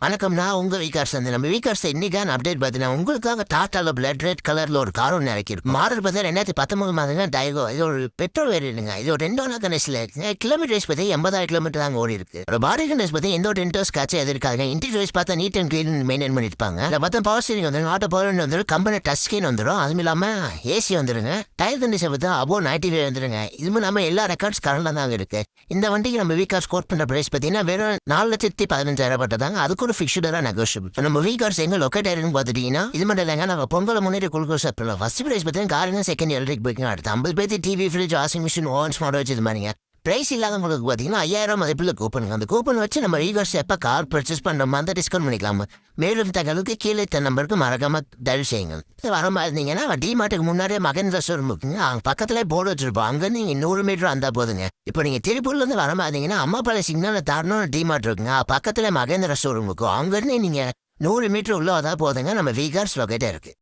வணக்கம். நான் உங்க வீகார்ஸ் நம்ம வீகார்ஸ் இன்னைக்கான அப்டேட் பார்த்தீங்கன்னா உங்களுக்காக டாட்டால பிளட் ரெட் கலர்ல ஒரு கார் ஒன்று இறக்கிருக்கு. மாடல் பார்த்தா 2019 மாதிரி டைகோ. இது ஒரு பெட்ரோல் வேரியன்ட்டுங்க. இது ஒரு 2 கண்டிஷன்ல இருக்குங்க. கிலோமீட்டர் ரேஸ் பத்தி 80,000 கிலோமீட்டர் தாங்க ஓடி இருக்கு. ஒரு பாடி கண்டிஷன் பத்தி எந்த ஒரு டென்டோஸ் காட்சி எது இருக்காங்க. இன்டீரியர் வைஸ் பார்த்தா நீட் அண்ட் கிளீன் மெயின்டைன் பண்ணிருப்பாங்க. இதில் பார்த்தா பவர் ஸ்டீரிங் வந்துடும், ஆட்டோ பவர் வந்துடும், கம்பெனி டச் ஸ்கிரீன் வந்துடும், அதுவும் இல்லாம ஏசி வந்துருங்க. டயர் கண்டிஷன் பார்த்தா அபோ 95 வந்துருங்க. இதுவும் நம்ம எல்லா ரெக்கார்ட்ஸ் கரண்ட்ல தாங்க இருக்கு. இந்த வண்டிக்கு நம்ம வீகார்ஸ் கோட் பண்ற பிரைஸ் பார்த்தீங்கன்னா வெறும் 4,15,000 பட்டதாங்க. அதுக்கு ஒரு ஃபிக்ஸ்டரா நெகோஷியபிள். நம்ம வீகார்ஸ் எங்க லொக்கேட் ஆயிருன்னு பார்த்துட்டீங்கன்னா இது மட்டும் இல்லைங்க. நாங்க பொங்கல் முன்னாடி குளுக்கோஸ் சாப்பிடலாம். ஃபர்ஸ்ட் பிரைஸ் பார்த்தீங்கன்னா காருங்க, செகண்ட் எலக்ட்ரிக் பைக்குங்க. அடுத்து 50 பேருக்கு TV, fridge, washing machine, oven smart வச்சு இது மாதிரிங்க. பிரைஸ் இல்லாதவங்களுக்கு பார்த்தீங்கன்னா 5,000 மதிப்பில் கூப்பனுங்க. அந்த கூப்பன் வச்சு நம்ம வீகார்ஸ் எப்போ கார் பர்ச்சேஸ் பண்ணுறோமோ அந்த டிஸ்கவுண்ட் பண்ணிக்கலாமா. மேலும் தகவலுக்கு கீழே நம்பருக்கு மறக்காம தயவு செய்யுங்க. வர மாதிரி இருந்தீங்கன்னா டிமார்ட்டுக்கு முன்னாடியே மகேந்திரா ஷோரூம் இருக்குங்க. அங்கே பக்கத்துல போர்டு வச்சிருப்போம். அங்கே நீங்கள் 100 மீட்டர் வந்தா போதுங்க. இப்போ நீங்கள் திருப்பூர்லேருந்து வர மாதிரி இருந்தீங்கன்னா அம்மாபாளைய சிக்னல் தாண்டணும் டிமார்ட் இருக்குங்க. பக்கத்துல மகேந்திரா ஷோரூம் இருக்கும். அங்கேருந்து நீங்கள் 100 மீட்டர் உள்ள வந்தா போதுங்க. நம்ம வீகார்ஸ் லொக்கேட்டாக இருக்கு.